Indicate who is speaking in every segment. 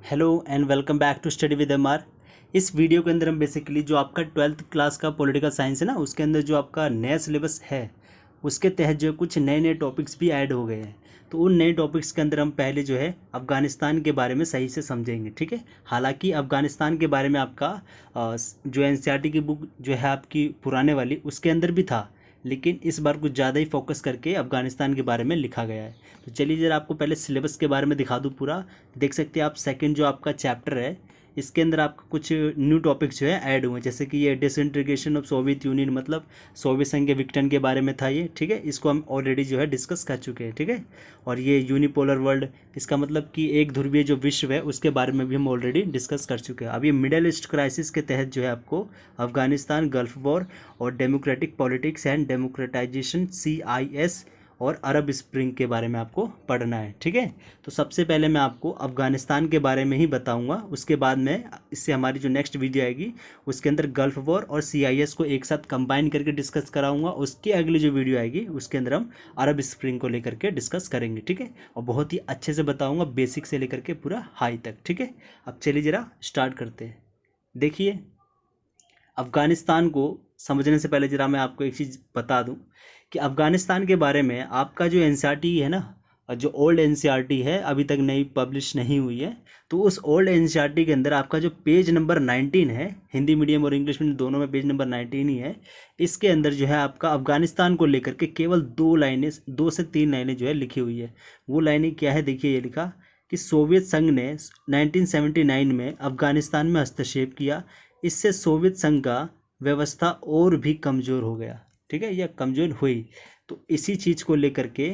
Speaker 1: Hello and welcome back to study with MR. इस video के अंदर हम बेसिकली जो आपका 12th क्लास का पॉलिटिकल साइंस है ना, उसके अंदर जो आपका नया सिलेबस है उसके तहत जो कुछ नए नए टॉपिक्स भी ऐड हो गए हैं। तो उन नए टॉपिक्स के अंदर हम पहले जो है अफ़गानिस्तान के बारे में सही से समझेंगे, ठीक है। हालांकि अफ़गानिस्तान के बारे में आपका जो एनसीईआरटी की बुक जो है आपकी पुराने वाली उसके अंदर भी था, लेकिन इस बार कुछ ज़्यादा ही फोकस करके अफ़गानिस्तान के बारे में लिखा गया है। तो चलिए ज़रा आपको पहले सिलेबस के बारे में दिखा दूँ पूरा। देख सकते हैं आप सेकंड जो आपका चैप्टर है इसके अंदर आपका कुछ न्यू टॉपिक्स जो है ऐड हुए हैं, जैसे कि ये डिसइंटीग्रेशन ऑफ सोवियत यूनियन, मतलब सोवियत संघ के विघटन के बारे में था ये, ठीक है। इसको हम ऑलरेडी जो है डिस्कस कर चुके हैं, ठीक है। और ये यूनिपोलर वर्ल्ड, इसका मतलब कि एक ध्रुवीय जो विश्व है उसके बारे में भी हम ऑलरेडी डिस्कस कर चुके हैं। अब ये मिडल ईस्ट क्राइसिस के तहत जो है आपको अफगानिस्तान, गल्फ वॉर और democratic politics and democratisation CIS और अरब स्प्रिंग के बारे में आपको पढ़ना है, ठीक है। तो सबसे पहले मैं आपको अफ़गानिस्तान के बारे में ही बताऊंगा, उसके बाद में इससे हमारी जो नेक्स्ट वीडियो आएगी उसके अंदर गल्फ वॉर और CIS को एक साथ कंबाइन करके डिस्कस कराऊंगा। उसकी अगली जो वीडियो आएगी उसके अंदर हम अरब स्प्रिंग को लेकर के डिस्कस करेंगे, ठीक है। और बहुत ही अच्छे से बताऊँगा, बेसिक से लेकर के पूरा हाई तक, ठीक है। अब चलिए ज़रा स्टार्ट करते हैं। देखिए, अफ़गानिस्तान को समझने से पहले ज़रा मैं आपको एक चीज़ बता दूं कि अफ़गानिस्तान के बारे में आपका जो एनसीईआरटी है ना, जो ओल्ड एनसीईआरटी है अभी तक नई पब्लिश नहीं हुई है, तो उस ओल्ड एनसीईआरटी के अंदर आपका जो पेज नंबर 19 है, हिंदी मीडियम और इंग्लिश मीडियम दोनों में पेज नंबर 19 ही है। इसके अंदर जो है आपका अफ़गानिस्तान को लेकर के केवल 2 लाइनें, 2 से 3 लाइनें जो है लिखी हुई है। वो लाइनें क्या है, देखिए ये लिखा कि सोवियत संघ ने 1979 में अफ़गानिस्तान में हस्तक्षेप किया। इससे सोवियत संघ का व्यवस्था और भी कमज़ोर हो गया, ठीक है, या कमज़ोर हुई। तो इसी चीज़ को लेकर के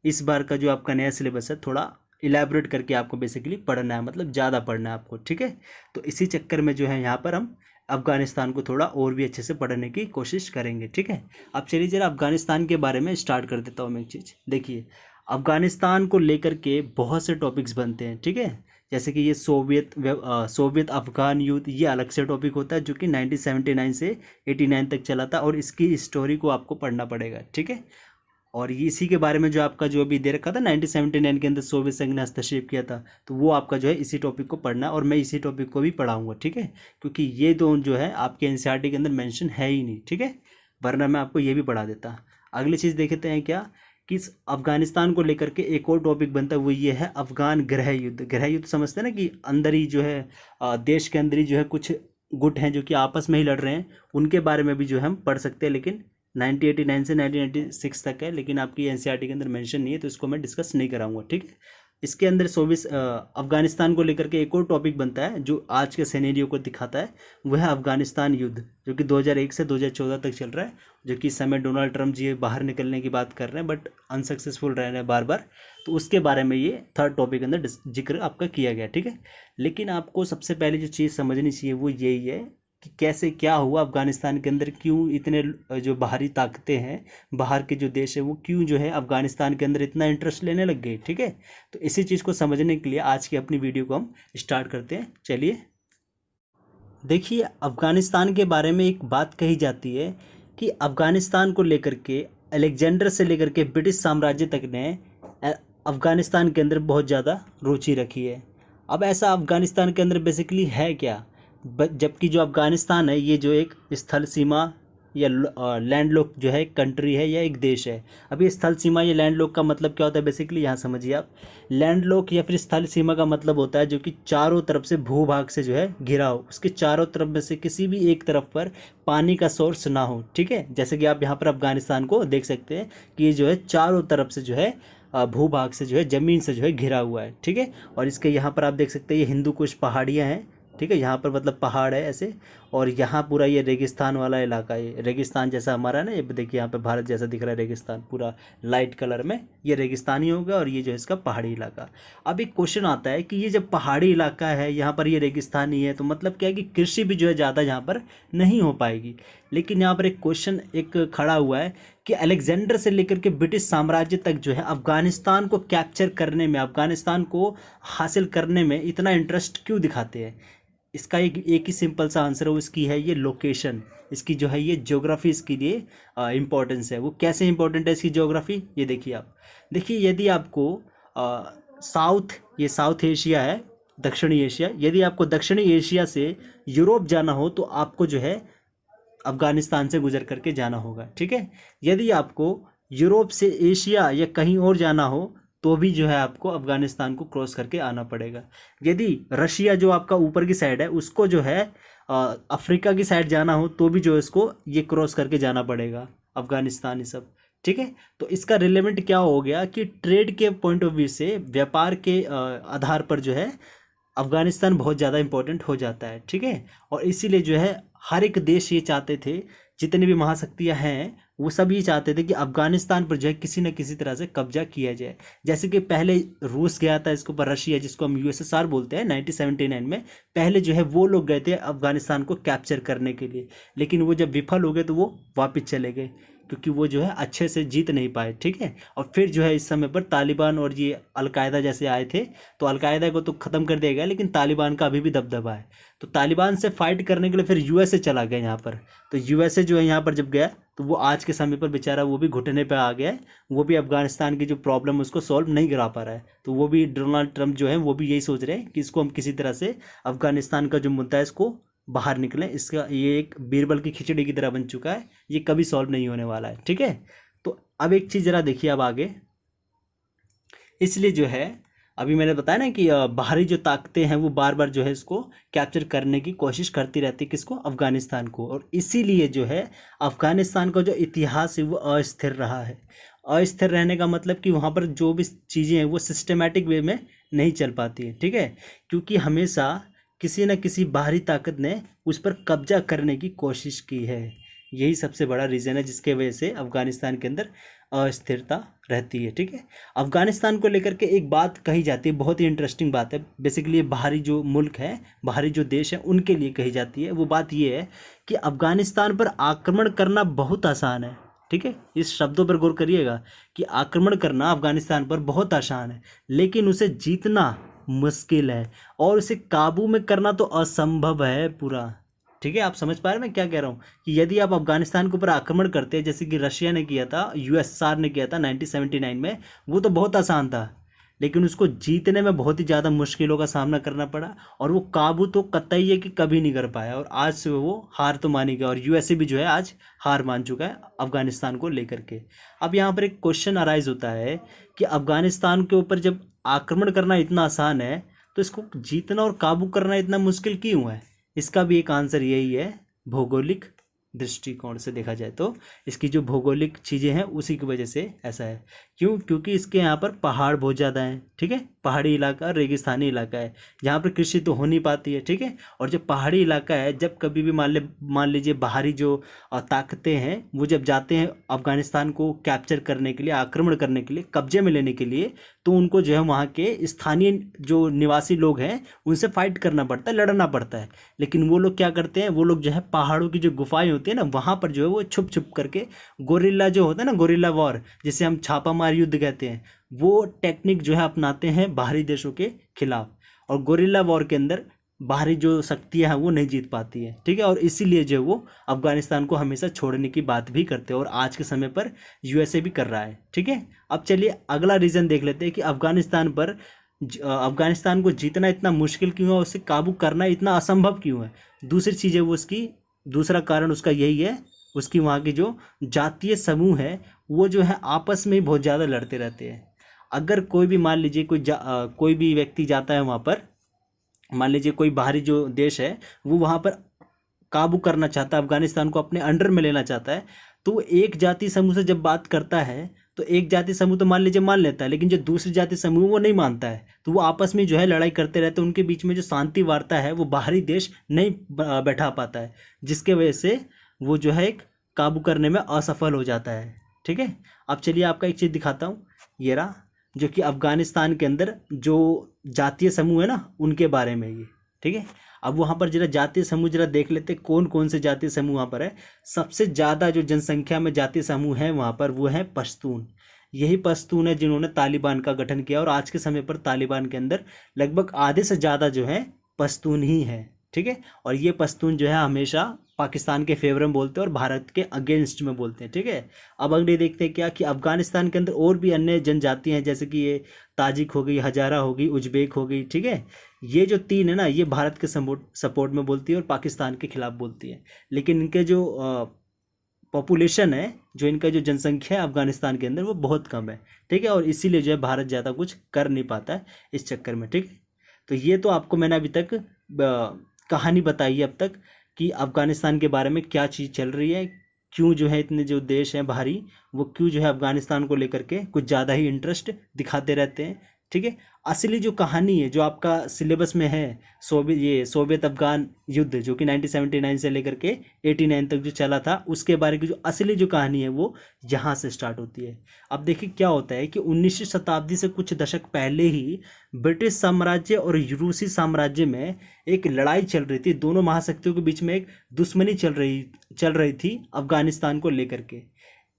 Speaker 1: इस बार का जो आपका नया सिलेबस है थोड़ा इलेबोरेट करके आपको बेसिकली पढ़ना है, मतलब ज़्यादा पढ़ना है आपको, ठीक है। तो इसी चक्कर में जो है यहाँ पर हम अफ़गानिस्तान को थोड़ा और भी अच्छे से पढ़ने की कोशिश करेंगे, ठीक है। अब चलिए ज़रा अफ़गानिस्तान के बारे में स्टार्ट कर देता हूँ मैं एक चीज़। देखिए, अफ़गानिस्तान को लेकर के बहुत से टॉपिक्स बनते हैं, ठीक है। जैसे कि ये सोवियत अफ़गान युद्ध, ये अलग से टॉपिक होता है जो कि 1979 से 89 तक चला था, और इसकी स्टोरी को आपको पढ़ना पड़ेगा, ठीक है। और ये इसी के बारे में जो आपका जो अभी दे रखा था 1979 के अंदर सोवियत संघ ने हस्तक्षेप किया था, तो वो आपका जो है इसी टॉपिक को पढ़ना है, और मैं इसी टॉपिक को भी पढ़ाऊँगा, ठीक है। क्योंकि ये तो जो है आपके एनसीईआरटी के अंदर मेंशन है ही नहीं, ठीक है, वरना मैं आपको ये भी पढ़ा देता। अगली चीज़ देखते हैं क्या, कि इस अफ़गानिस्तान को लेकर के एक और टॉपिक बनता है, वो ये है अफ़गान गृह युद्ध। गृह युद्ध समझते हैं ना, कि अंदर ही जो है देश के अंदर ही जो है कुछ गुट हैं जो कि आपस में ही लड़ रहे हैं, उनके बारे में भी जो है हम पढ़ सकते हैं। लेकिन 1989 से 1996 तक है, लेकिन आपकी एनसीईआरटी के अंदर मेंशन नहीं है, तो इसको मैं डिस्कस नहीं कराऊंगा, ठीक है। इसके अंदर अफ़गानिस्तान को लेकर के एक और टॉपिक बनता है जो आज के सिनेरियो को दिखाता है, वह है अफ़गानिस्तान युद्ध, जो कि 2001 से 2014 तक चल रहा है, जो कि इस समय डोनाल्ड ट्रम्प जी बाहर निकलने की बात कर रहे हैं, बट अनसक्सेसफुल रह रहे हैं बार बार। तो उसके बारे में ये थर्ड टॉपिक के अंदर जिक्र आपका किया गया, ठीक है। लेकिन आपको सबसे पहले जो चीज़ समझनी चाहिए वो यही है कि कैसे क्या हुआ अफ़गानिस्तान के अंदर, क्यों इतने जो बाहरी ताकतें हैं, बाहर के जो देश है, वो क्यों जो है अफ़गानिस्तान के अंदर इतना इंटरेस्ट लेने लग गए, ठीक है। तो इसी चीज़ को समझने के लिए आज की अपनी वीडियो को हम स्टार्ट करते हैं। चलिए, देखिए, अफ़गानिस्तान के बारे में एक बात कही जाती है कि अफ़गानिस्तान को लेकर के अलेक्जेंडर से लेकर के ब्रिटिश साम्राज्य तक ने अफ़गानिस्तान के अंदर बहुत ज़्यादा रुचि रखी है। अब ऐसा अफ़गानिस्तान के अंदर बेसिकली है क्या, जबकि जो अफ़गानिस्तान है ये जो एक स्थल सीमा या लैंड लॉक जो है एक कंट्री है या एक देश है। अभी स्थल सीमा या लैंड लॉक का मतलब क्या होता है, बेसिकली यहाँ समझिए आप। लैंड लॉक या फिर स्थल सीमा का मतलब होता है जो कि चारों तरफ से भूभाग से जो है घिरा हो, उसके चारों तरफ में से किसी भी एक तरफ पर पानी का सोर्स ना हो, ठीक है। जैसे कि आप यहाँ पर अफ़गानिस्तान को देख सकते हैं कि ये जो है चारों तरफ से जो है भूभाग से जो है ज़मीन से जो है घिरा हुआ है, ठीक है। और इसके यहाँ पर आप देख सकते हैं ये हिंदू कुश पहाड़ियाँ हैं, ठीक है, यहाँ पर मतलब पहाड़ है ऐसे, और यहाँ पूरा ये रेगिस्तान वाला इलाका है, रेगिस्तान जैसा हमारा है ना, ये देखिए यहाँ पे भारत जैसा दिख रहा है रेगिस्तान, पूरा लाइट कलर में, ये रेगिस्तान ही होगा, और ये जो है इसका पहाड़ी इलाका। अब एक क्वेश्चन आता है कि ये जब पहाड़ी इलाका है, यहाँ पर ये रेगिस्तान ही है, तो मतलब क्या है कि कृषि भी जो है ज़्यादा यहाँ पर नहीं हो पाएगी। लेकिन यहाँ पर एक क्वेश्चन एक खड़ा हुआ है कि अलेक्जेंडर से लेकर के ब्रिटिश साम्राज्य तक जो है अफ़गानिस्तान को कैप्चर करने में, अफ़गानिस्तान को हासिल करने में इतना इंटरेस्ट क्यों दिखाते हैं। इसका एक ही सिंपल सा आंसर है, वो इसकी है ये लोकेशन, इसकी जो है ये ज्योग्राफी इसके लिए इम्पोर्टेंस है। वो कैसे इम्पोर्टेंट है इसकी ज्योग्राफी, ये देखिए आप। देखिए, यदि आपको साउथ, ये साउथ एशिया है, दक्षिणी एशिया। यदि आपको दक्षिणी एशिया से यूरोप जाना हो तो आपको जो है अफगानिस्तान से गुजर करके जाना होगा, ठीक है। यदि आपको यूरोप से एशिया या कहीं और जाना हो तो भी जो है आपको अफगानिस्तान को क्रॉस करके आना पड़ेगा। यदि रशिया जो आपका ऊपर की साइड है उसको जो है अफ्रीका की साइड जाना हो तो भी जो है इसको ये क्रॉस करके जाना पड़ेगा, अफगानिस्तान ये सब, ठीक है। तो इसका रिलेवेंट क्या हो गया कि ट्रेड के पॉइंट ऑफ व्यू से, व्यापार के आधार पर जो है अफगानिस्तान बहुत ज़्यादा इंपॉर्टेंट हो जाता है, ठीक है। और इसीलिए जो है हर एक देश ये चाहते थे, जितनी भी महाशक्तियाँ हैं वो सब ये चाहते थे कि अफगानिस्तान पर जो है किसी न किसी तरह से कब्जा किया जाए। जैसे कि पहले रूस गया था इसके ऊपर, रशिया जिसको हम यूएसएसआर बोलते हैं 1979 में, पहले जो है वो लोग गए थे अफगानिस्तान को कैप्चर करने के लिए, लेकिन वो जब विफल हो गए तो वो वापस चले गए क्योंकि वो जो है अच्छे से जीत नहीं पाए, ठीक है। और फिर जो है इस समय पर तालिबान और ये अलकायदा जैसे आए थे तो अलकायदा को तो ख़त्म कर दिया गया, लेकिन तालिबान का अभी भी दबदबा है। तो तालिबान से फाइट करने के लिए फिर यूएसए चला गया यहाँ पर। तो यूएसए जो है यहाँ पर जब गया तो वो आज के समय पर बेचारा वो भी घुटने पे आ गया है, वो भी अफगानिस्तान की जो प्रॉब्लम है उसको सॉल्व नहीं करा पा रहा है। तो वो भी डोनाल्ड ट्रम्प जो है वो भी यही सोच रहे हैं कि इसको हम किसी तरह से अफगानिस्तान का जो मुद्दा है इसको बाहर निकलें। इसका ये एक बीरबल की खिचड़ी की तरह बन चुका है, ये कभी सॉल्व नहीं होने वाला है, ठीक है। तो अब एक चीज़ ज़रा देखिए अब आगे, इसलिए जो है अभी मैंने बताया ना कि बाहरी जो ताकतें हैं वो बार बार जो है इसको कैप्चर करने की कोशिश करती रहती है, किसको, अफगानिस्तान को। और इसीलिए जो है अफगानिस्तान का जो इतिहास है वो अस्थिर रहा है। अस्थिर रहने का मतलब कि वहाँ पर जो भी चीज़ें हैं वो सिस्टमेटिक वे में नहीं चल पाती है, ठीक है, क्योंकि हमेशा किसी न किसी बाहरी ताकत ने उस पर कब्जा करने की कोशिश की है। यही सबसे बड़ा रीज़न है जिसके वजह से अफ़गानिस्तान के अंदर अस्थिरता रहती है, ठीक है। अफ़गानिस्तान को लेकर के एक बात कही जाती है, बहुत ही इंटरेस्टिंग बात है। बेसिकली बाहरी जो मुल्क है, बाहरी जो देश है उनके लिए कही जाती है। वो बात ये है कि अफ़गानिस्तान पर आक्रमण करना बहुत आसान है, ठीक है। इस शब्दों पर गौर करिएगा कि आक्रमण करना अफ़गानिस्तान पर बहुत आसान है, लेकिन उसे जीतना मुश्किल है और उसे काबू में करना तो असंभव है पूरा, ठीक है। आप समझ पा रहे हैं मैं क्या कह रहा हूँ कि यदि आप अफगानिस्तान के ऊपर आक्रमण करते हैं जैसे कि रशिया ने किया था, यूएसएसआर ने किया था 1979 में, वो तो बहुत आसान था, लेकिन उसको जीतने में बहुत ही ज़्यादा मुश्किलों का सामना करना पड़ा और वो काबू तो कतई है कि कभी नहीं कर पाया। और आज से वो हार तो मानी गया और यूएसए भी जो है आज हार मान चुका है अफगानिस्तान को लेकर के। अब यहाँ पर एक क्वेश्चन अराइज होता है कि अफगानिस्तान के ऊपर जब आक्रमण करना इतना आसान है तो इसको जीतना और काबू करना इतना मुश्किल क्यों है? इसका भी एक आंसर यही है, भौगोलिक दृष्टिकोण से देखा जाए तो इसकी जो भौगोलिक चीज़ें हैं उसी की वजह से ऐसा है। क्यों? क्योंकि इसके यहाँ पर पहाड़ बहुत ज़्यादा हैं, ठीक है। पहाड़ी इलाका, रेगिस्तानी इलाका है, यहाँ पर कृषि तो हो नहीं पाती है, ठीक है। और जब पहाड़ी इलाका है, जब कभी भी मान लीजिए बाहरी जो ताकतें हैं वो जब जाते हैं अफगानिस्तान को कैप्चर करने के लिए, आक्रमण करने के लिए, कब्जे में लेने के लिए, तो उनको जो है वहाँ के स्थानीय जो निवासी लोग हैं उनसे फाइट करना पड़ता है, लड़ना पड़ता है। लेकिन वो लोग क्या करते हैं, वो लोग जो है पहाड़ों की जो गुफाएं होती है ना, वहाँ पर जो है वो छुप छुप करके गोरिल्ला जो होता है ना, गोरिल्ला वॉर जिसे हम छापामार युद्ध कहते हैं, वो टेक्निक जो है अपनाते हैं बाहरी देशों के खिलाफ। और गोरिल्ला वॉर के अंदर बाहरी जो शक्तियाँ हैं वो नहीं जीत पाती है, ठीक है। और इसीलिए जो वो अफगानिस्तान को हमेशा छोड़ने की बात भी करते हैं और आज के समय पर यूएसए भी कर रहा है, ठीक है। अब चलिए अगला रीज़न देख लेते हैं कि अफगानिस्तान को जीतना इतना मुश्किल क्यों है, उससे काबू करना इतना असंभव क्यों है। दूसरी चीज़ है वो उसकी, दूसरा कारण उसका यही है, उसकी वहाँ की जो जातीय समूह है वो जो है आपस में ही बहुत ज़्यादा लड़ते रहते हैं। अगर कोई भी मान लीजिए कोई भी व्यक्ति जाता है वहाँ पर, मान लीजिए कोई बाहरी जो देश है वो वहाँ पर काबू करना चाहता है, अफगानिस्तान को अपने अंडर में लेना चाहता है, तो वो एक जाति समूह से जब बात करता है तो एक जाति समूह तो मान लीजिए मान लेता है, लेकिन जो दूसरी जाति समूह वो नहीं मानता है, तो वो आपस में जो है लड़ाई करते रहते हैं। उनके बीच में जो शांति वार्ता है वो बाहरी देश नहीं बैठा पाता है, जिसके वजह से वो जो है एक काबू करने में असफल हो जाता है, ठीक है। अब चलिए आपका एक चीज़ दिखाता हूँ, ये रहा, जो कि अफगानिस्तान के अंदर जो जातीय समूह है ना उनके बारे में ये, ठीक है। अब वहाँ पर जरा जातीय समूह जरा देख लेते हैं कौन कौन से जातीय समूह वहाँ पर है। सबसे ज़्यादा जो जनसंख्या में जातीय समूह है वहाँ पर वो है पश्तून। यही पश्तून है जिन्होंने तालिबान का गठन किया और आज के समय पर तालिबान के अंदर लगभग आधे से ज़्यादा जो है पश्तून ही है, ठीक है। और ये पश्तून जो है हमेशा पाकिस्तान के फेवर में बोलते हैं और भारत के अगेंस्ट में बोलते हैं, ठीक है। अब अगले देखते हैं क्या कि अफगानिस्तान के अंदर और भी अन्य जनजातियां हैं, जैसे कि ये ताजिक हो गई, हजारा हो गई, उज्बेक हो गई, ठीक है। ये जो तीन है ना, ये भारत के सपोर्ट में बोलती है और पाकिस्तान के खिलाफ बोलती है। लेकिन इनके जो पॉपुलेशन है, जो इनका जो जनसंख्या है अफगानिस्तान के अंदर, वो बहुत कम है, ठीक है। और इसीलिए जो है भारत ज़्यादा कुछ कर नहीं पाता है इस चक्कर में, ठीक है। तो ये तो आपको मैंने अभी तक कहानी बताई है अब तक कि अफ़गानिस्तान के बारे में क्या चीज़ चल रही है, क्यों जो है इतने जो देश हैं बाहरी, वो क्यों जो है अफ़गानिस्तान को लेकर के कुछ ज़्यादा ही इंटरेस्ट दिखाते रहते हैं, ठीक है। असली जो कहानी है जो आपका सिलेबस में है, सोवियत अफ़गान युद्ध जो कि 1979 से लेकर के 89 तक जो चला था, उसके बारे की जो असली जो कहानी है वो यहाँ से स्टार्ट होती है। अब देखिए क्या होता है कि 19वीं शताब्दी से कुछ दशक पहले ही ब्रिटिश साम्राज्य और रूसी साम्राज्य में एक लड़ाई चल रही थी। दोनों महाशक्तियों के बीच में एक दुश्मनी चल रही थी अफ़गानिस्तान को लेकर के।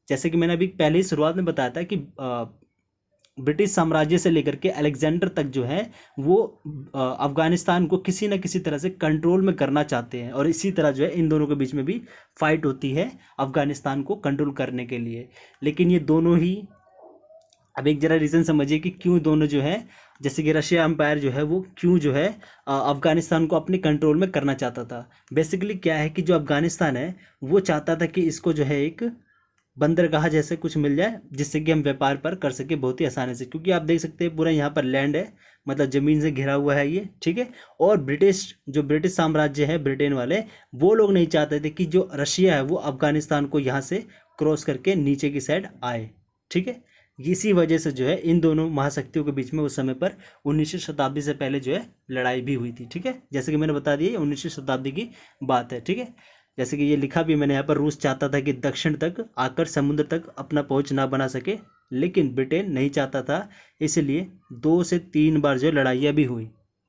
Speaker 1: जैसे कि मैंने अभी पहले ही शुरुआत में बताया था कि ब्रिटिश साम्राज्य से लेकर के अलेक्जेंडर तक जो है वो अफ़गानिस्तान को किसी न किसी तरह से कंट्रोल में करना चाहते हैं, और इसी तरह जो है इन दोनों के बीच में भी फाइट होती है अफ़गानिस्तान को कंट्रोल करने के लिए। लेकिन ये दोनों ही, अब एक जरा रीज़न समझिए कि क्यों दोनों जो है, जैसे कि रशिया एम्पायर जो है वो क्यों जो है अफ़गानिस्तान को अपने कंट्रोल में करना चाहता था। बेसिकली क्या है कि जो अफ़गानिस्तान है वो चाहता था कि इसको जो है एक बंदरगाह जैसे कुछ मिल जाए, जिससे कि हम व्यापार पर कर सके बहुत ही आसानी से, क्योंकि आप देख सकते हैं पूरा यहाँ पर लैंड है, मतलब ज़मीन से घिरा हुआ है ये, ठीक है। और ब्रिटिश साम्राज्य है, ब्रिटेन वाले, वो लोग नहीं चाहते थे कि जो रशिया है वो अफ़गानिस्तान को यहाँ से क्रॉस करके नीचे की साइड आए, ठीक है। इसी वजह से जो है इन दोनों महाशक्तियों के बीच में उस समय पर 19वीं शताब्दी से पहले जो है लड़ाई भी हुई थी, ठीक है। जैसे कि मैंने बता दिया 19वीं शताब्दी की बात है, ठीक है। जैसे कि ये लिखा भी मैंने यहाँ पर, रूस चाहता था कि दक्षिण तक आकर समुद्र तक अपना पहुँच ना बना सके, लेकिन ब्रिटेन नहीं चाहता था, इसलिए 2 से 3 बार जो लड़ाइयाँ भी हुई,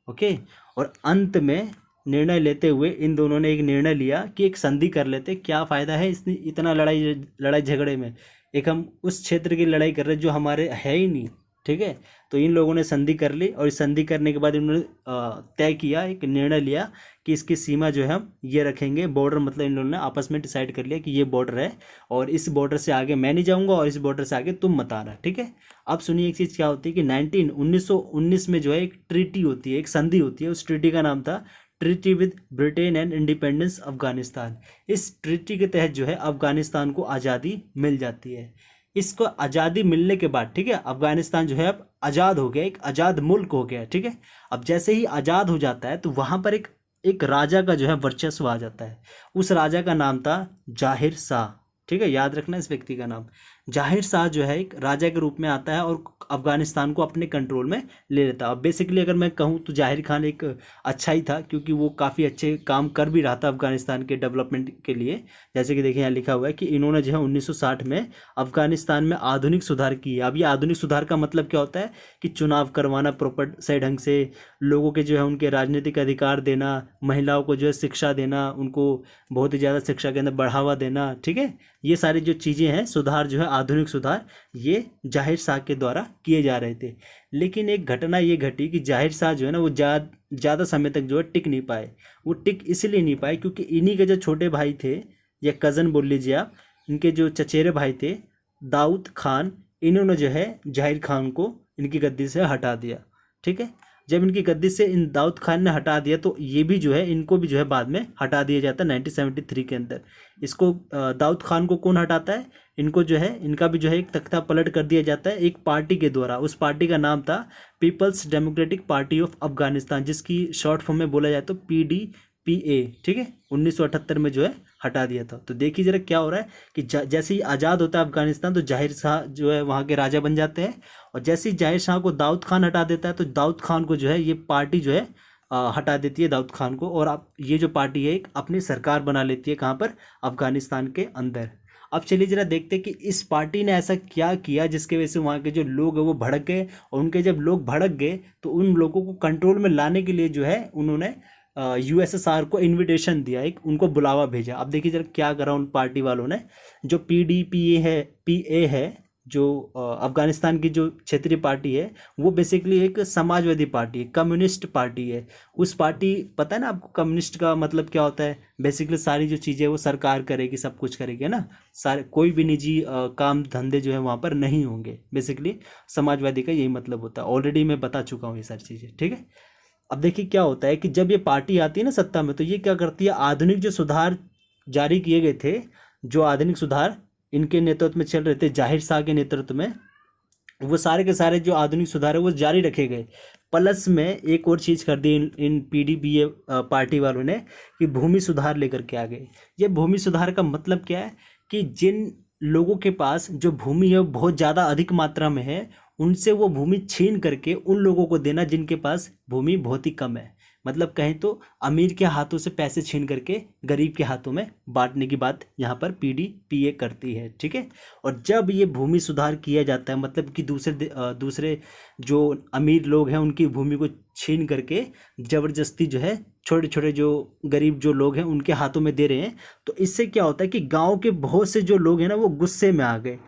Speaker 1: ओके। और अंत में निर्णय लेते हुए इन दोनों ने एक निर्णय लिया कि एक संधि कर लेते, क्या फ़ायदा है इतना लड़ाई झगड़े में, एक हम उस क्षेत्र की लड़ाई कर रहे जो हमारे है ही नहीं, ठीक है। तो इन लोगों ने संधि कर ली, और इस संधि करने के बाद इन्होंने तय किया, एक निर्णय लिया कि इसकी सीमा जो है हम ये रखेंगे, बॉर्डर, मतलब इन लोगों ने आपस में डिसाइड कर लिया कि ये बॉर्डर है और इस बॉर्डर से आगे मैं नहीं जाऊंगा और इस बॉर्डर से आगे तुम मत आना, ठीक है। अब सुनिए एक चीज़ क्या होती है कि 1919 में जो है एक ट्रीटी होती है, एक संधि होती है, उस ट्रीटी का नाम था treaty with Britain and independence Afghanistan. इस ट्रीटी के तहत जो है अफगानिस्तान को आज़ादी मिल जाती है। इसको आज़ादी मिलने के बाद, ठीक है, अफगानिस्तान जो है अब आज़ाद हो गया, एक आज़ाद मुल्क हो गया, ठीक है। अब जैसे ही आज़ाद हो जाता है तो वहाँ पर एक राजा का जो है वर्चस्व आ जाता है। उस राजा का नाम था जाहिर शाह, ठीक है, याद रखना इस व्यक्ति का नाम। जाहिर शाह जो है एक राजा के रूप में आता है और अफगानिस्तान को अपने कंट्रोल में ले लेता है। अब बेसिकली अगर मैं कहूँ तो जाहिर खान एक अच्छा ही था, क्योंकि वो काफ़ी अच्छे काम कर भी रहा था अफगानिस्तान के डेवलपमेंट के लिए। जैसे कि देखिए यहाँ लिखा हुआ है कि इन्होंने जो है 1960 में अफगानिस्तान में आधुनिक सुधार किए। अब ये आधुनिक सुधार का मतलब क्या होता है कि चुनाव करवाना प्रॉपर सही ढंग से, लोगों के जो है उनके राजनीतिक अधिकार देना, महिलाओं को जो है शिक्षा देना, उनको बहुत ही ज़्यादा शिक्षा के अंदर बढ़ावा देना, ठीक है। ये सारी जो चीज़ें हैं सुधार जो है आधुनिक सुधार, ये जाहिर शाह के द्वारा किए जा रहे थे। लेकिन एक घटना ये घटी कि जाहिर शाह जो है ना वो ज़्यादा समय तक जो है टिक नहीं पाए। वो टिक इसलिए नहीं पाए क्योंकि इन्हीं के जो छोटे भाई थे, या कज़न बोल लीजिए आप, इनके जो चचेरे भाई थे दाऊद खान, इन्होंने जो है जाहिर खान को इनकी गद्दी से हटा दिया, ठीक है। जब इनकी गद्दी से इन दाऊद खान ने हटा दिया तो ये भी जो है इनको भी जो है बाद में हटा दिया जाता है 1973 के अंदर। इसको दाऊद खान को कौन हटाता है, इनको जो है इनका भी जो है एक तख्ता पलट कर दिया जाता है एक पार्टी के द्वारा। उस पार्टी का नाम था people's democratic party of Afghanistan, जिसकी शॉर्ट फॉर्म में बोला जाए तो PDPA, ठीक है। 1978 में जो है हटा दिया था। तो देखिए जरा क्या हो रहा है कि जैसे ही आज़ाद होता है अफगानिस्तान तो जाहिर शाह जो है वहाँ के राजा बन जाते हैं, और जैसे ही जाहिर शाह को दाऊद खान हटा देता है तो दाऊद खान को जो है ये पार्टी जो है हटा देती है दाऊद खान को, और अब ये जो पार्टी है एक अपनी सरकार बना लेती है, कहाँ पर, अफगानिस्तान के अंदर। अब चलिए जरा देखते हैं कि इस पार्टी ने ऐसा क्या किया जिसके वजह से वहाँ के जो लोग हैं वो भड़क गए, और उनके जब लोग भड़क गए तो उन लोगों को कंट्रोल में लाने के लिए जो है उन्होंने USSR को इनविटेशन दिया, एक उनको बुलावा भेजा। अब देखिए जरा क्या करा उन पार्टी वालों ने, जो PDPA है जो अफगानिस्तान की जो क्षेत्रीय पार्टी है वो बेसिकली एक समाजवादी पार्टी है, कम्युनिस्ट पार्टी है। उस पार्टी, पता है ना आपको कम्युनिस्ट का मतलब क्या होता है? बेसिकली सारी जो चीज़ें वो सरकार करेगी, सब कुछ करेगी, है ना। सारे कोई भी निजी काम धंधे जो है वहाँ पर नहीं होंगे। बेसिकली समाजवादी का यही मतलब होता है। ऑलरेडी मैं बता चुका हूँ ये सारी चीज़ें, ठीक है। अब देखिए क्या होता है कि जब ये पार्टी आती है ना सत्ता में, तो ये क्या करती है, आधुनिक जो सुधार जारी किए गए थे, जो आधुनिक सुधार इनके नेतृत्व में चल रहे थे, जाहिर शाह के नेतृत्व में, वो सारे के सारे जो आधुनिक सुधार है वो जारी रखे गए। प्लस में एक और चीज़ कर दी इन पीडीपीए पार्टी वालों ने, कि भूमि सुधार लेकर के आ गए। ये भूमि सुधार का मतलब क्या है कि जिन लोगों के पास जो भूमि है वो बहुत ज़्यादा अधिक मात्रा में है, उनसे वो भूमि छीन करके उन लोगों को देना जिनके पास भूमि बहुत ही कम है। मतलब कहें तो अमीर के हाथों से पैसे छीन करके गरीब के हाथों में बांटने की बात यहाँ पर पीडीपीए करती है, ठीक है। और जब ये भूमि सुधार किया जाता है, मतलब कि दूसरे जो अमीर लोग हैं उनकी भूमि को छीन करके ज़बरदस्ती जो है छोटे छोटे जो गरीब जो लोग हैं उनके हाथों में दे रहे हैं, तो इससे क्या होता है कि गांव के बहुत से जो लोग हैं ना वो गुस्से में आ गए,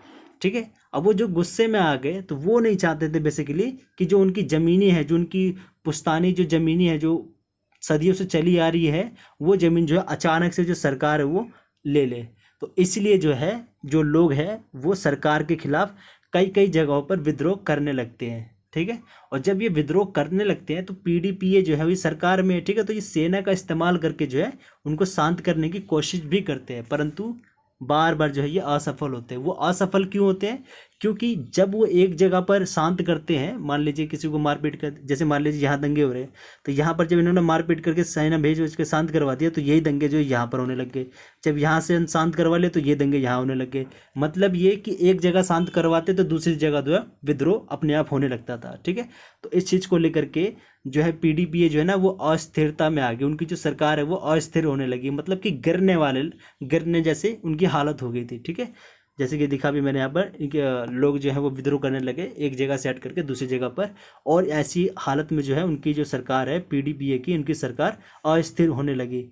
Speaker 1: ठीक है। अब वो जो गुस्से में आ गए तो वो नहीं चाहते थे बेसिकली कि जो उनकी ज़मीनी है, जो उनकी पुश्तानी जो ज़मीनी है, जो सदियों से चली आ रही है, वो ज़मीन जो है अचानक से जो सरकार है वो ले ले। तो इसलिए जो है जो लोग हैं वो सरकार के खिलाफ कई कई जगहों पर विद्रोह करने लगते हैं, ठीक है। और जब ये विद्रोह करने लगते हैं तो पीडीपीए जो है वो सरकार में है, ठीक है, तो ये सेना का इस्तेमाल करके जो है उनको शांत करने की कोशिश भी करते हैं, परंतु बार बार जो है ये असफल होते हैं। वो असफल क्यों होते हैं? क्योंकि जब वो एक जगह पर शांत करते हैं, मान लीजिए किसी को मारपीट कर, जैसे मान लीजिए यहाँ दंगे हो रहे हैं, तो यहाँ पर जब इन्होंने मारपीट करके सेना भेज के शांत करवा दिया, तो यही दंगे जो है यहाँ पर होने लग गए। जब यहाँ से शांत करवा ले तो ये दंगे यहाँ होने लग गए। मतलब ये कि एक जगह शांत करवाते तो दूसरी जगह जो है विद्रोह अपने आप होने लगता था, ठीक है। तो इस चीज़ को लेकर के जो है पीडीपीए जो है ना वो अस्थिरता में आ गई। उनकी जो सरकार है वो अस्थिर होने लगी, मतलब कि गिरने जैसे उनकी हालत हो गई थी, ठीक है। जैसे कि दिखा भी मैंने यहाँ पर, इनके लोग जो है वो विद्रोह करने लगे एक जगह से हट करके दूसरी जगह पर, और ऐसी हालत में जो है उनकी जो सरकार है पीडीपीए की, उनकी सरकार अस्थिर होने लगी,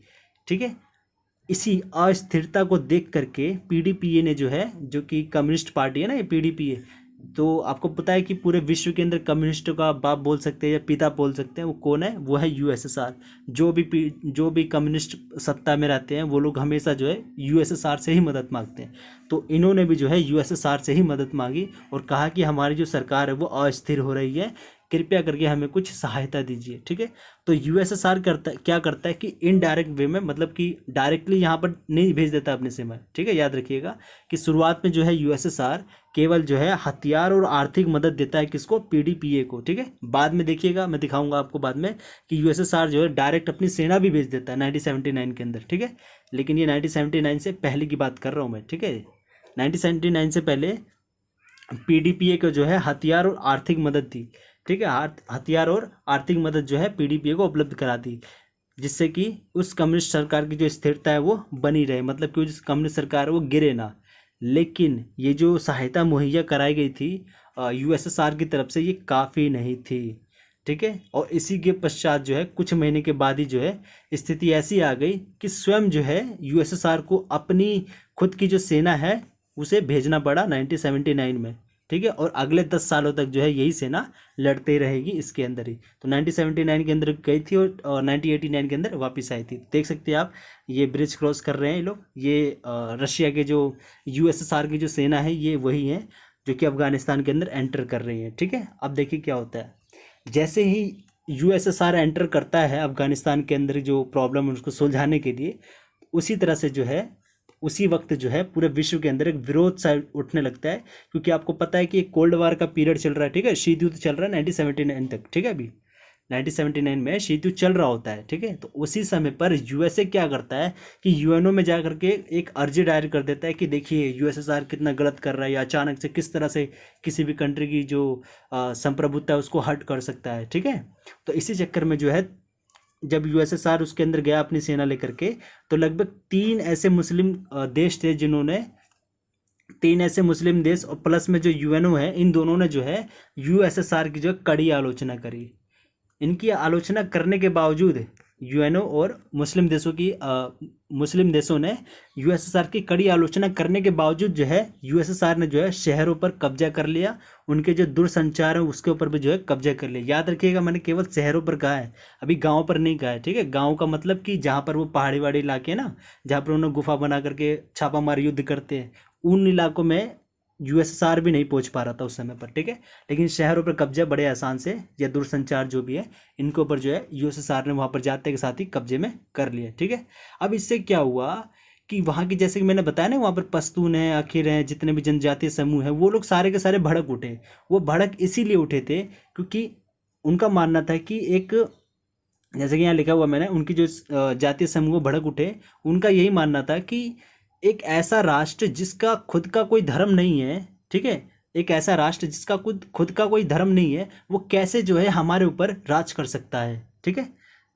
Speaker 1: ठीक है। इसी अस्थिरता को देख करके पीडीपीए ने जो है, जो कि कम्युनिस्ट पार्टी है ना ये पीडीपीए, तो आपको पता है कि पूरे विश्व के अंदर कम्युनिस्टों का बाप बोल सकते हैं या पिता बोल सकते हैं, वो कौन है? वो है यूएसएसआर। जो भी कम्युनिस्ट सत्ता में रहते हैं वो लोग हमेशा जो है यूएसएसआर से ही मदद मांगते हैं। तो इन्होंने भी जो है यूएसएसआर से ही मदद मांगी और कहा कि हमारी जो सरकार है वो अस्थिर हो रही है, कृपया करके हमें कुछ सहायता दीजिए, ठीक है। तो यूएसएसआर क्या करता है कि इनडायरेक्ट वे में, मतलब कि डायरेक्टली यहाँ पर नहीं भेज देता अपने सेना, ठीक है। याद रखिएगा कि शुरुआत में जो है यूएसएसआर केवल जो है हथियार और आर्थिक मदद देता है, किसको? पीडीपीए को, ठीक है। बाद में देखिएगा, मैं दिखाऊंगा आपको बाद में कि यूएसएसआर जो है डायरेक्ट अपनी सेना भी भेज देता है 1979 के अंदर, ठीक है। लेकिन ये 1979 से पहले की बात कर रहा हूँ मैं, ठीक है। 1979 से पहले पीडीपीए को जो है हथियार और आर्थिक मदद दी, ठीक है। हथियार और आर्थिक मदद जो है पीडीपीए को उपलब्ध करा दी, जिससे कि उस कम्युनिस्ट सरकार की जो स्थिरता है वो बनी रहे, मतलब कि उस कम्युनिस्ट सरकार वो गिरे ना। लेकिन ये जो सहायता मुहैया कराई गई थी यूएसएसआर की तरफ से, ये काफ़ी नहीं थी, ठीक है। और इसी के पश्चात जो है कुछ महीने के बाद ही जो है स्थिति ऐसी आ गई कि स्वयं जो है यूएसएसआर को अपनी खुद की जो सेना है उसे भेजना पड़ा 1979 में, ठीक है। और अगले 10 सालों तक जो है यही सेना लड़ते रहेगी इसके अंदर ही। तो 1979 के अंदर गई थी और 1989 के अंदर वापस आई थी। देख सकते हैं आप, ये ब्रिज क्रॉस कर रहे हैं ये लोग, ये रशिया के जो यूएसएसआर की जो सेना है ये वही है जो कि अफगानिस्तान के अंदर एंटर कर रही है, ठीक है। अब देखिए क्या होता है, जैसे ही यूएसएसआर एंटर करता है अफगानिस्तान के अंदर जो प्रॉब्लम है उसको सुलझाने के लिए, उसी तरह से जो है उसी वक्त जो है पूरे विश्व के अंदर एक विरोध सा उठने लगता है, क्योंकि आपको पता है कि एक कोल्ड वार का पीरियड चल रहा है, ठीक है। शीत युद्ध चल रहा है 1979 तक, ठीक है। अभी 1979 में शीत युद्ध चल रहा होता है, ठीक है। तो उसी समय पर यूएसए क्या करता है कि यूएनओ में जा करके एक अर्जी दायर कर देता है कि देखिए यूएसएसआर कितना गलत कर रहा है, या अचानक से किस तरह से किसी भी कंट्री की जो संप्रभुता है उसको हर्ट कर सकता है, ठीक है। तो इसी चक्कर में जो है जब यूएसएसआर उसके अंदर गया अपनी सेना लेकर के, तो लगभग 3 ऐसे मुस्लिम देश थे जिन्होंने 3 ऐसे मुस्लिम देश और प्लस में जो यूएनओ है, इन दोनों ने जो है यूएसएसआर की जो कड़ी आलोचना करी। इनकी आलोचना करने के बावजूद यूएनओ और मुस्लिम देशों ने यूएसएसआर की कड़ी आलोचना करने के बावजूद जो है यूएसएसआर ने जो है शहरों पर कब्जा कर लिया, उनके जो दूरसंचार है उसके ऊपर भी जो है कब्जा कर लिया। याद रखिएगा, मैंने केवल शहरों पर कहा है, अभी गाँव पर नहीं कहा है, ठीक है। गाँव का मतलब कि जहाँ पर वो पहाड़ी वहाड़ी इलाके हैं ना, जहाँ पर उन्होंने गुफा बना करके छापामार युद्ध करते हैं, उन इलाकों में यूएसएसआर भी नहीं पहुंच पा रहा था उस समय पर, ठीक है। लेकिन शहरों पर कब्जा बड़े आसान से, या दूरसंचार जो भी है इनके ऊपर जो है यूएसएसआर ने वहां पर जाते के साथ ही कब्जे में कर लिया, ठीक है। अब इससे क्या हुआ कि वहाँ की, जैसे कि मैंने बताया ना, वहाँ पर पश्तून है, आखिर हैं, जितने भी जनजातीय समूह हैं, वो लोग सारे के सारे भड़क उठे। वो भड़क इसीलिए उठे थे क्योंकि उनका मानना था कि एक, जैसे कि यहाँ लिखा हुआ मैंने, उनकी जो जातीय समूह भड़क उठे, उनका यही मानना था कि एक ऐसा राष्ट्र जिसका खुद का कोई धर्म नहीं है, ठीक है, एक ऐसा राष्ट्र जिसका खुद का कोई धर्म नहीं है, वो कैसे जो है हमारे ऊपर राज कर सकता है, ठीक है।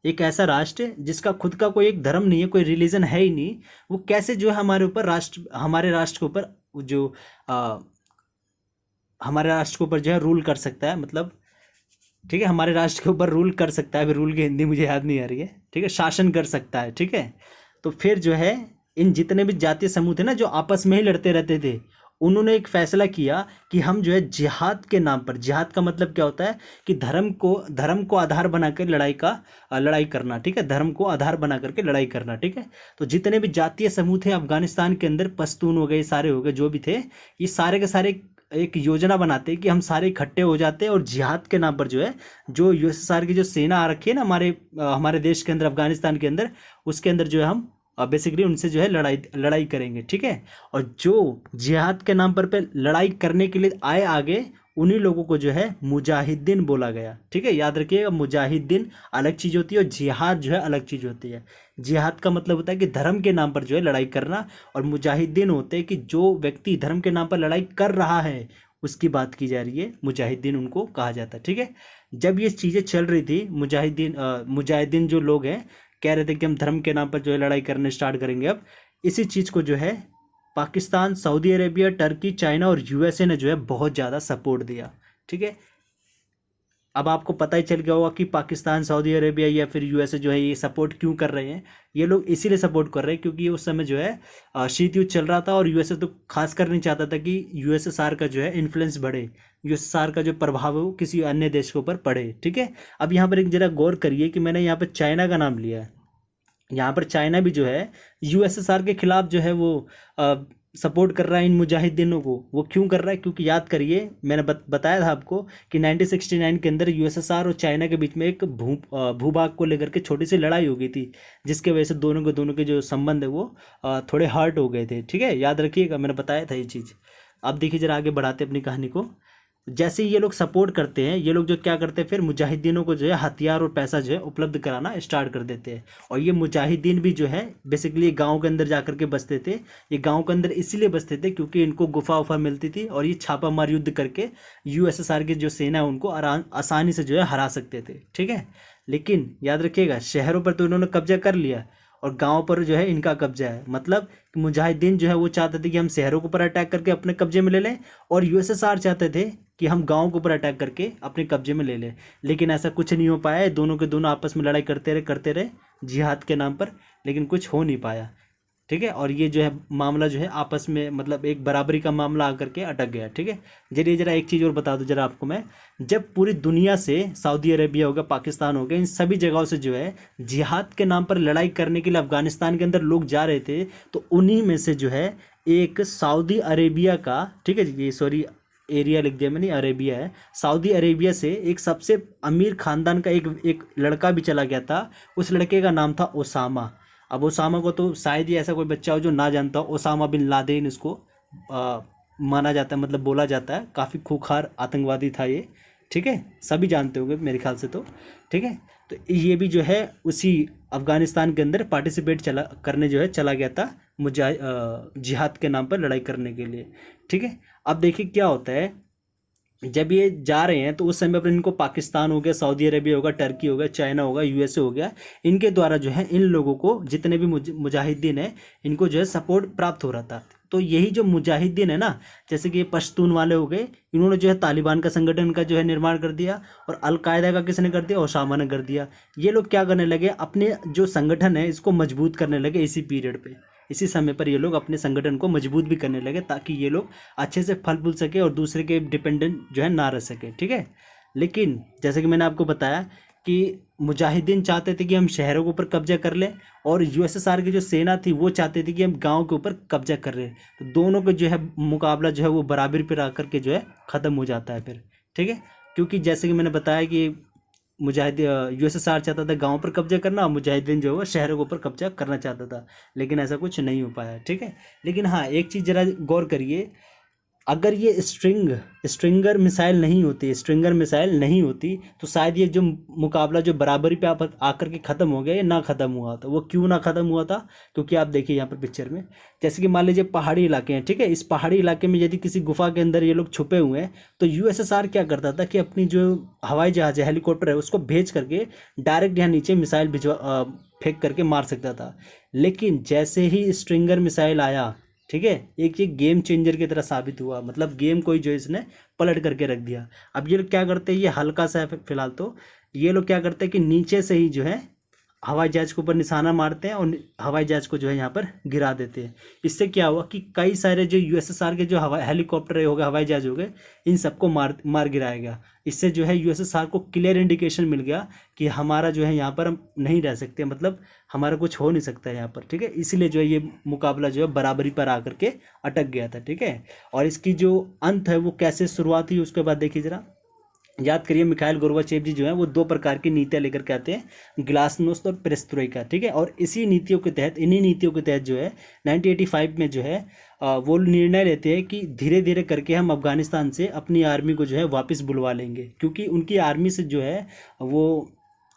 Speaker 1: एक ऐसा राष्ट्र जिसका खुद का कोई एक धर्म नहीं है, कोई रिलीजन है ही नहीं, वो कैसे जो है हमारे राष्ट्र के ऊपर जो हमारे राष्ट्र के ऊपर जो है रूल कर सकता है, मतलब, ठीक है, हमारे राष्ट्र के ऊपर रूल कर सकता है। अभी रूल की हिंदी मुझे याद नहीं आ रही है, ठीक है, शासन कर सकता है, ठीक है। तो फिर जो है इन जितने भी जातीय समूह थे ना, जो आपस में ही लड़ते रहते थे, उन्होंने एक फैसला किया कि हम जो है जिहाद के नाम पर, जिहाद का मतलब क्या होता है कि धर्म को आधार बनाकर लड़ाई करना, ठीक है, धर्म को आधार बना करके लड़ाई करना, ठीक है। तो जितने भी जातीय समूह थे अफगानिस्तान के अंदर, पश्तून हो गए, सारे हो गए, जो भी थे, ये सारे के सारे एक योजना बनाते कि हम सारे इकट्ठे हो जाते और जिहाद के नाम पर जो है, जो यूएसएसआर की जो सेना आ रखी है ना हमारे देश के अंदर, अफगानिस्तान के अंदर, उसके अंदर जो है हम बेसिकली उनसे जो है लड़ाई करेंगे, ठीक है। और जो जिहाद के नाम पर लड़ाई करने के लिए आए आगे, उन्हीं लोगों को जो है मुजाहिदीन बोला गया, ठीक है। याद रखिएगा, मुजाहिदीन अलग चीज़ होती है और जिहाद जो है अलग चीज़ होती है। जिहाद का मतलब होता है कि धर्म के नाम पर जो है लड़ाई करना, और मुजाहिदीन होते हैं कि जो व्यक्ति धर्म के नाम पर लड़ाई कर रहा है उसकी बात की जा रही है, मुजाहिदीन उनको कहा जाता है, ठीक है। जब ये चीज़ें चल रही थी, मुजाहिदीन जो लोग हैं कह रहे थे कि हम धर्म के नाम पर जो है लड़ाई करने स्टार्ट करेंगे। अब इसी चीज़ को जो है Pakistan, Saudi Arabia, Turkey, China और यूएसए ने जो है बहुत ज़्यादा सपोर्ट दिया, ठीक है। अब आपको पता ही चल गया होगा कि पाकिस्तान, सऊदी अरेबिया या फिर यूएसए जो है ये सपोर्ट क्यों कर रहे हैं। ये लोग इसीलिए सपोर्ट कर रहे हैं क्योंकि उस समय जो है शीत युद्ध चल रहा था, और यूएसए तो खासकर नहीं चाहता था कि यूएसएसआर का जो है इन्फ्लुएंस बढ़े, यूएसएसआर का जो प्रभाव है वो किसी अन्य देश के ऊपर पड़े, ठीक है। अब यहाँ पर एक जरा गौर करिए कि मैंने यहाँ पर चाइना का नाम लिया है। यहाँ पर चाइना भी जो है यूएसएसआर के खिलाफ जो है वो सपोर्ट कर रहा है इन मुजाहिदीनों को। वो क्यों कर रहा है? क्योंकि याद करिए, मैंने बताया था आपको कि 1969 के अंदर यूएसएसआर और चाइना के बीच में एक भूभाग को लेकर के छोटी सी लड़ाई हो गई थी, जिसके वजह से दोनों के जो संबंध है वो थोड़े हर्ट हो गए थे, ठीक है। याद रखिएगा, मैंने बताया था ये चीज़। अब देखिए जरा आगे बढ़ाते अपनी कहानी को। जैसे ये लोग सपोर्ट करते हैं, ये लोग जो क्या करते हैं, फिर मुजाहिदीनों को जो है हथियार और पैसा जो है उपलब्ध कराना स्टार्ट कर देते हैं। और ये मुजाहिदीन भी जो है बेसिकली गांव के अंदर जाकर के बसते थे। ये गांव के अंदर इसीलिए बसते थे क्योंकि इनको गुफा उफा मिलती थी, और ये छापामार युद्ध करके यूएसएसआर की जो सेना है उनको आसानी से जो है हरा सकते थे, ठीक है। लेकिन याद रखिएगा, शहरों पर तो इन्होंने कब्जा कर लिया और गांव पर जो है इनका कब्जा है। मतलब मुजाहिदीन जो है वो चाहते थे कि हम शहरों के ऊपर अटैक करके अपने कब्जे में ले लें, और यूएसएसआर चाहते थे कि हम गांव के ऊपर अटैक करके अपने कब्जे में ले लें। लेकिन ऐसा कुछ नहीं हो पाया। दोनों के दोनों आपस में लड़ाई करते रहे जिहाद के नाम पर, लेकिन कुछ हो नहीं पाया, ठीक है। और ये जो है मामला जो है आपस में मतलब एक बराबरी का मामला आकर के अटक गया, ठीक है। जरिए जरा एक चीज़ और बता दूं जरा आपको मैं, जब पूरी दुनिया से सऊदी अरेबिया हो गया, पाकिस्तान हो गया, इन सभी जगहों से जो है जिहाद के नाम पर लड़ाई करने के लिए अफगानिस्तान के अंदर लोग जा रहे थे, तो उन्हीं में से जो है एक सऊदी अरेबिया का, ठीक है जी, ये सॉरी एरिया लिख दिया मैंने, अरेबिया है। सऊदी अरेबिया से एक सबसे अमीर खानदान का एक लड़का भी चला गया था। उस लड़के का नाम था ओसामा। अब ओसामा को तो शायद ही ऐसा कोई बच्चा हो जो ना जानता हो। ओसामा बिन लादेन इसको माना जाता है, मतलब बोला जाता है। काफ़ी खूंखार आतंकवादी था ये, ठीक है, सभी जानते होंगे मेरे ख्याल से तो, ठीक है। तो ये भी जो है उसी अफगानिस्तान के अंदर पार्टिसिपेट करने जो है चला गया था जिहाद के नाम पर लड़ाई करने के लिए, ठीक है। अब देखिए क्या होता है, जब ये जा रहे हैं तो उस समय पर इनको पाकिस्तान हो गया, सऊदी अरेबिया होगा, टर्की हो गया, चाइना होगा, यूएसए हो गया, इनके द्वारा जो है इन लोगों को, जितने भी मुजाहिदीन हैं, इनको जो है सपोर्ट प्राप्त हो रहा था। तो यही जो मुजाहिदीन है ना, जैसे कि ये पश्तून वाले हो गए, इन्होंने जो है तालिबान का संगठन का जो है निर्माण कर दिया, और अलकायदा का किसने कर दिया, ओसामा ने कर दिया। ये लोग क्या करने लगे, अपने जो संगठन है इसको मजबूत करने लगे इसी पीरियड पे, इसी समय पर ये लोग अपने संगठन को मजबूत भी करने लगे, ताकि ये लोग अच्छे से फल फूल सके और दूसरे के डिपेंडेंट जो है ना रह सके, ठीक है। लेकिन जैसे कि मैंने आपको बताया कि मुजाहिदीन चाहते थे कि हम शहरों के ऊपर कब्जा कर लें, और यूएसएसआर की जो सेना थी वो चाहती थी कि हम गांव के ऊपर कब्जा कर रहे हैं। तो दोनों का जो है मुकाबला जो है वो बराबरी पर आकर के जो है ख़त्म हो जाता है फिर, ठीक है। क्योंकि जैसे कि मैंने बताया कि यूएसएसआर चाहता था गांव पर कब्जा करना, और मुजाहिदीन जो है वो शहरों के ऊपर कब्जा करना चाहता था, लेकिन ऐसा कुछ नहीं हो पाया, ठीक है। लेकिन हाँ, एक चीज़ ज़रा गौर करिए, अगर ये स्ट्रिंगर मिसाइल नहीं नहीं होती तो शायद ये जो मुकाबला जो बराबरी पे आकर के ख़त्म हो गया, ये ना ख़त्म हुआ था। वो क्यों ना ख़त्म हुआ था, क्योंकि आप देखिए यहाँ पर पिक्चर में, जैसे कि मान लीजिए पहाड़ी इलाके हैं, ठीक है। इस पहाड़ी इलाके में यदि किसी गुफा के अंदर ये लोग छुपे हुए हैं, तो यूएसएसआर क्या करता था कि अपनी जो हवाई जहाज है, हेलीकॉप्टर है, उसको भेज करके डायरेक्ट यहाँ नीचे मिसाइल फेंक करके मार सकता था। लेकिन जैसे ही स्ट्रिंगर मिसाइल आया, ठीक है, एक ये गेम चेंजर की तरह साबित हुआ, मतलब गेम कोई जो इसने पलट करके रख दिया। अब ये लोग क्या करते हैं, ये हल्का सा है फिलहाल, तो ये लोग क्या करते हैं कि नीचे से ही जो है हवाई जहाज के ऊपर निशाना मारते हैं और हवाई जहाज को जो है यहाँ पर गिरा देते हैं। इससे क्या हुआ कि कई सारे जो यूएसएसआर के जो हेलीकॉप्टर हो गए, हवाई जहाज हो गए, इन सबको मार गिराया गया। इससे जो है यूएसएसआर को क्लियर इंडिकेशन मिल गया कि हमारा जो है यहाँ पर हम नहीं रह सकते, मतलब हमारा कुछ हो नहीं सकता है यहाँ पर, ठीक है। इसीलिए जो है ये मुकाबला जो है बराबरी पर आकर के अटक गया था, ठीक है। और इसकी जो अंत है वो कैसे शुरुआत हुई, उसके बाद देखिए ज़रा, याद करिए, मिखाइल गोर्बाचेव जी जो है वो 2 प्रकार की नीतियाँ लेकर के आते हैं, ग्लासनोस्ट और पेरेस्ट्रोइका, ठीक है। और इन्हीं नीतियों के तहत जो है 1985 में जो है वो निर्णय लेते हैं कि धीरे धीरे करके हम अफगानिस्तान से अपनी आर्मी को जो है वापस बुलवा लेंगे, क्योंकि उनकी आर्मी से जो है वो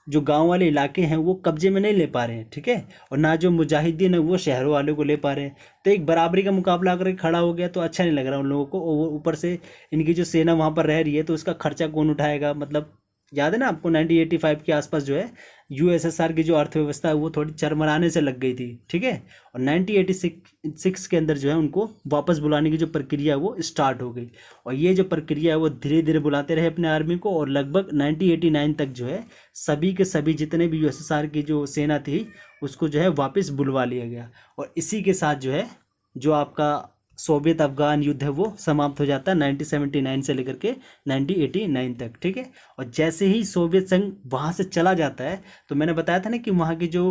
Speaker 1: जो गांव वाले इलाके हैं वो कब्जे में नहीं ले पा रहे हैं, ठीक है। और ना जो मुजाहिदीन है वो शहरों वालों को ले पा रहे हैं। तो एक बराबरी का मुकाबला अगर खड़ा हो गया तो अच्छा नहीं लग रहा उन लोगों को। और ऊपर से इनकी जो सेना वहाँ पर रह रही है, तो उसका खर्चा कौन उठाएगा, मतलब याद है ना आपको 1985 के आसपास जो है यूएसएसआर की जो अर्थव्यवस्था है वो थोड़ी चरमराने से लग गई थी, ठीक है। और 1986 के अंदर जो है उनको वापस बुलाने की जो प्रक्रिया है वो स्टार्ट हो गई। और ये जो प्रक्रिया है वो धीरे धीरे बुलाते रहे अपने आर्मी को, और लगभग 1989 तक जो है सभी के सभी जितने भी यूएसएसआर की जो सेना थी उसको जो है वापस बुलवा लिया गया। और इसी के साथ जो है जो आपका सोवियत अफगान युद्ध है वो समाप्त हो जाता है 1979 से लेकर के 1989 तक, ठीक है। और जैसे ही सोवियत संघ वहाँ से चला जाता है, तो मैंने बताया था ना कि वहाँ के जो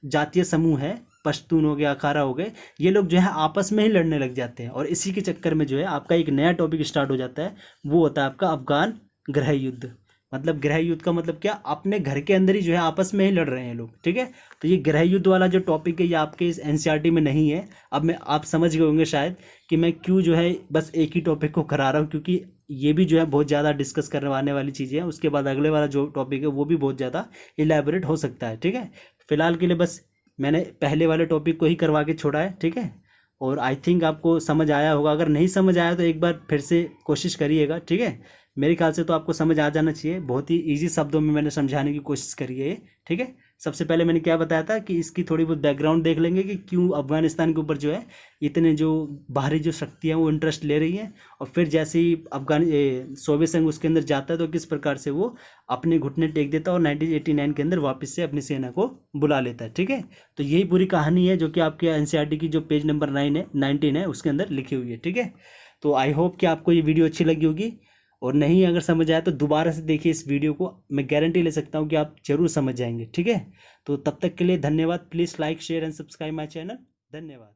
Speaker 1: जातीय समूह है, पश्तून हो गया, अखाड़ा हो गए, ये लोग जो है आपस में ही लड़ने लग जाते हैं। और इसी के चक्कर में जो है आपका एक नया टॉपिक स्टार्ट हो जाता है, वो होता है आपका अफगान गृह युद्ध। मतलब गृह युद्ध का मतलब क्या, अपने घर के अंदर ही जो है आपस में ही लड़ रहे हैं लोग, ठीक है। तो ये गृह युद्ध वाला जो टॉपिक है ये आपके इस एनसीईआरटी में नहीं है। अब आप समझ गए होंगे शायद कि मैं क्यों जो है बस एक ही टॉपिक को करा रहा हूँ, क्योंकि ये भी जो है बहुत ज़्यादा डिस्कस करवाने वाली चीज़ें हैं। उसके बाद अगले वाला जो टॉपिक है वो भी बहुत ज़्यादा इलेबोरेट हो सकता है, ठीक है। फिलहाल के लिए बस मैंने पहले वाले टॉपिक को ही करवा के छोड़ा है, ठीक है। और आई थिंक आपको समझ आया होगा। अगर नहीं समझ आया तो एक बार फिर से कोशिश करिएगा, ठीक है। मेरे ख्याल से तो आपको समझ आ जाना चाहिए। बहुत ही इजी शब्दों में मैंने समझाने की कोशिश करी है, ठीक है। सबसे पहले मैंने क्या बताया था कि इसकी थोड़ी बहुत बैकग्राउंड देख लेंगे कि क्यों अफगानिस्तान के ऊपर जो है इतने जो बाहरी जो शक्तियाँ वो इंटरेस्ट ले रही हैं। और फिर जैसे ही सोवियत संघ उसके अंदर जाता है तो किस प्रकार से वो अपने घुटने टेक देता है और 1989 के अंदर वापस से अपनी सेना को बुला लेता है, ठीक है। तो यही पूरी कहानी है जो कि आपके एनसीईआरटी की जो पेज नंबर 19 है उसके अंदर लिखी हुई है, ठीक है। तो आई होप कि आपको ये वीडियो अच्छी लगी होगी, और नहीं अगर समझ आया तो दोबारा से देखिए इस वीडियो को, मैं गारंटी ले सकता हूँ कि आप जरूर समझ जाएंगे, ठीक है। तो तब तक के लिए धन्यवाद। Please like share and subscribe my channel. धन्यवाद।